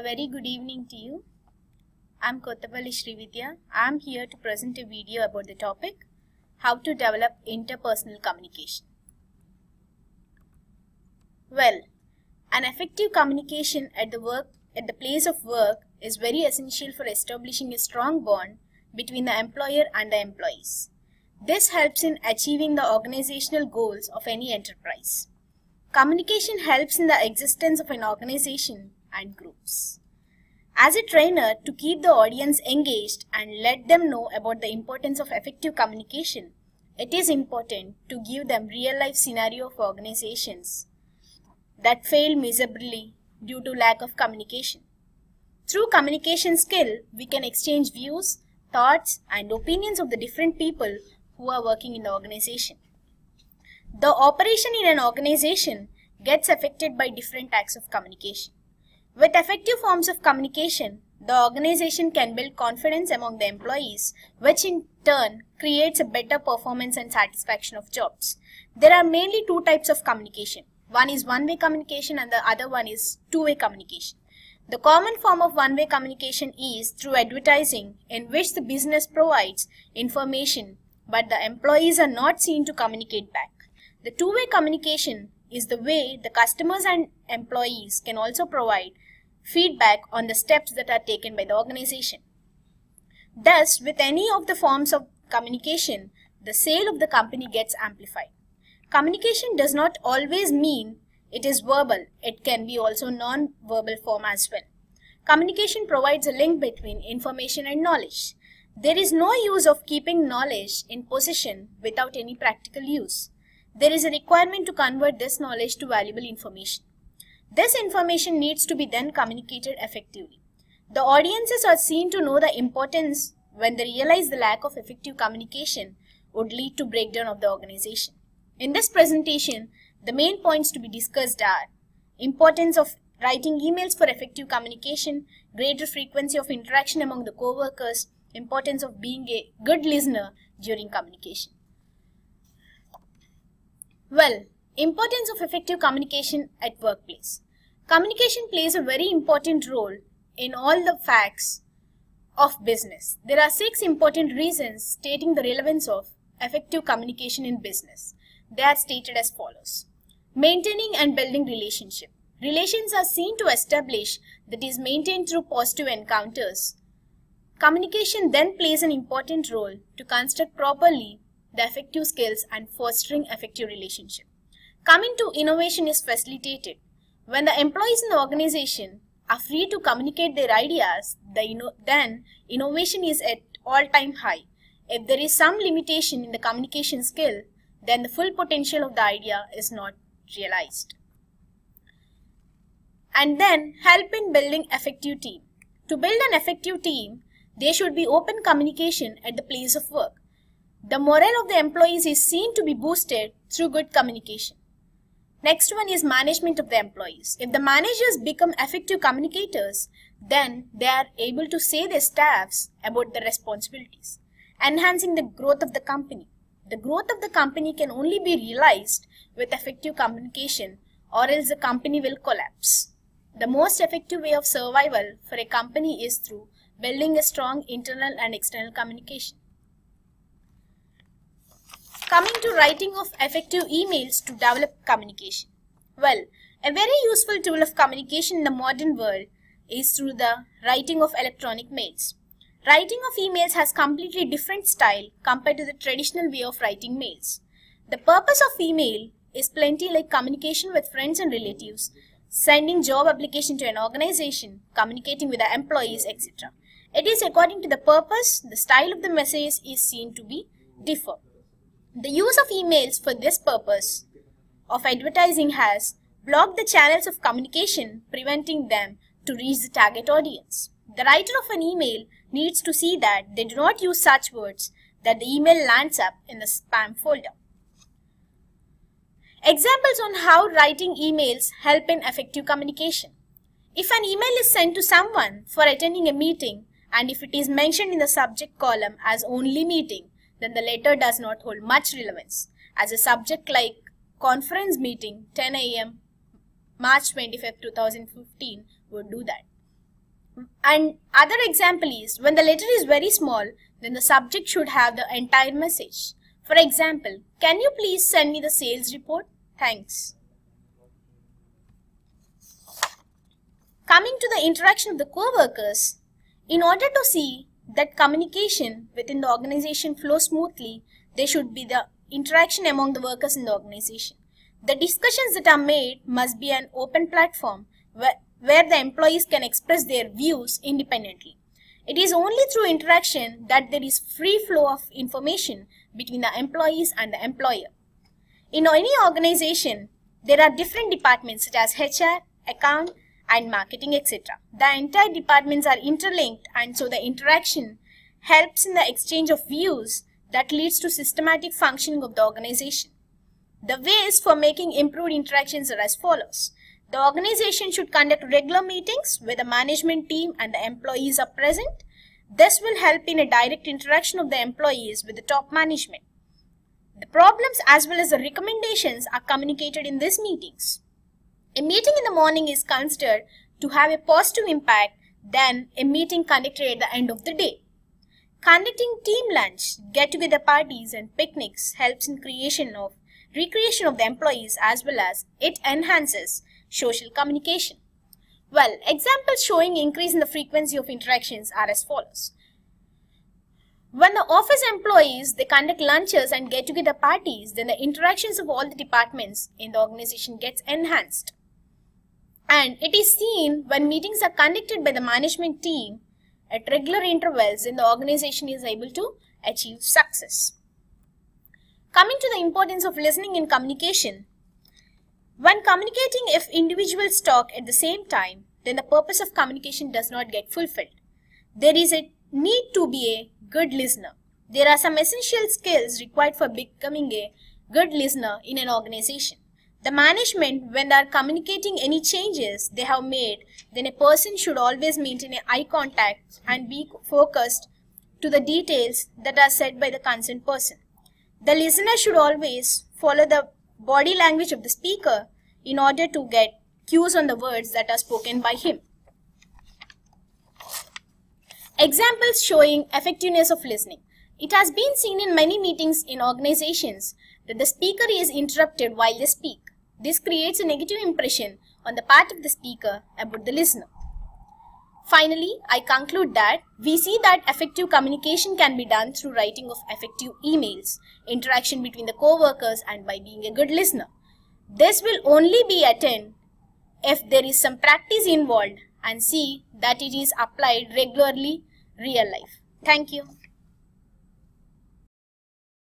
A very good evening to you. I'm Kottapalli Srividya. I'm here to present a video about the topic, how to develop interpersonal communication. Well, an effective communication at the place of work is very essential for establishing a strong bond between the employer and the employees. This helps in achieving the organizational goals of any enterprise. Communication helps in the existence of an organization and groups. As a trainer, to keep the audience engaged and let them know about the importance of effective communication, it is important to give them real-life scenario of organizations that fail miserably due to lack of communication. Through communication skill, we can exchange views, thoughts, and opinions of the different people who are working in the organization. The operation in an organization gets affected by different acts of communication. With effective forms of communication, the organization can build confidence among the employees, which in turn creates a better performance and satisfaction of jobs. There are mainly two types of communication. One is one-way communication and the other one is two-way communication. The common form of one-way communication is through advertising, in which the business provides information but the employees are not seen to communicate back. The two-way communication is the way the customers and employees can also provide feedback on the steps that are taken by the organization. Thus, with any of the forms of communication, the sale of the company gets amplified. Communication does not always mean it is verbal. It can be also non-verbal form as well. Communication provides a link between information and knowledge. There is no use of keeping knowledge in possession without any practical use. There is a requirement to convert this knowledge to valuable information. This information needs to be then communicated effectively. The audiences are seen to know the importance when they realize the lack of effective communication would lead to breakdown of the organization. In this presentation, the main points to be discussed are importance of writing emails for effective communication, greater frequency of interaction among the co-workers, importance of being a good listener during communication. Well, importance of effective communication at workplace. Communication plays a very important role in all the facts of business. There are 6 important reasons stating the relevance of effective communication in business. They are stated as follows. Maintaining and building relationship. Relations are seen to establish that is maintained through positive encounters. Communication then plays an important role to construct properly the effective skills and fostering effective relationship. Coming to innovation is facilitated. When the employees in the organization are free to communicate their ideas, then innovation is at all-time high. If there is some limitation in the communication skill, then the full potential of the idea is not realized. And then help in building effective team. To build an effective team, there should be open communication at the place of work. The morale of the employees is seen to be boosted through good communication. Next one is management of the employees. If the managers become effective communicators, then they are able to say their staffs about the responsibilities, enhancing the growth of the company. The growth of the company can only be realized with effective communication, or else the company will collapse. The most effective way of survival for a company is through building a strong internal and external communication. Coming to writing of effective emails to develop communication. Well, a very useful tool of communication in the modern world is through the writing of electronic mails. Writing of emails has completely different style compared to the traditional way of writing mails. The purpose of email is plenty like communication with friends and relatives, sending job application to an organization, communicating with the employees, etc. It is according to the purpose, the style of the message is seen to be differ. The use of emails for this purpose of advertising has blocked the channels of communication, preventing them to reach the target audience. The writer of an email needs to see that they do not use such words that the email lands up in the spam folder. Examples on how writing emails help in effective communication. If an email is sent to someone for attending a meeting and if it is mentioned in the subject column as only meeting, then the letter does not hold much relevance, as a subject like conference meeting 10 a.m. March 25, 2015 would do that. And other example is when the letter is very small, then the subject should have the entire message. For example, can you please send me the sales report? Thanks. Coming to the interaction of the co-workers, in order to see that communication within the organization flows smoothly, there should be the interaction among the workers in the organization. The discussions that are made must be an open platform where the employees can express their views independently. It is only through interaction that there is free flow of information between the employees and the employer. In any organization, there are different departments such as HR, account, and marketing, etc. The entire departments are interlinked, and so the interaction helps in the exchange of views that leads to systematic functioning of the organization. The ways for making improved interactions are as follows. The organization should conduct regular meetings where the management team and the employees are present. This will help in a direct interaction of the employees with the top management. The problems as well as the recommendations are communicated in these meetings. A meeting in the morning is considered to have a positive impact than a meeting conducted at the end of the day. Conducting team lunch, get-together parties and picnics helps in recreation of the employees as well as it enhances social communication. Well, examples showing increase in the frequency of interactions are as follows. When the office employees, they conduct lunches and get-together parties, then the interactions of all the departments in the organization gets enhanced. And it is seen when meetings are conducted by the management team at regular intervals, then the organization is able to achieve success. Coming to the importance of listening in communication. When communicating, if individuals talk at the same time, then the purpose of communication does not get fulfilled. There is a need to be a good listener. There are some essential skills required for becoming a good listener in an organization. The management, when they are communicating any changes they have made, then a person should always maintain an eye contact and be focused to the details that are said by the concerned person. The listener should always follow the body language of the speaker in order to get cues on the words that are spoken by him. Examples showing effectiveness of listening. It has been seen in many meetings in organizations that the speaker is interrupted while they speak. This creates a negative impression on the part of the speaker about the listener. Finally, I conclude that we see that effective communication can be done through writing of effective emails, interaction between the co-workers, and by being a good listener. This will only be attained if there is some practice involved and see that it is applied regularly real life. Thank you.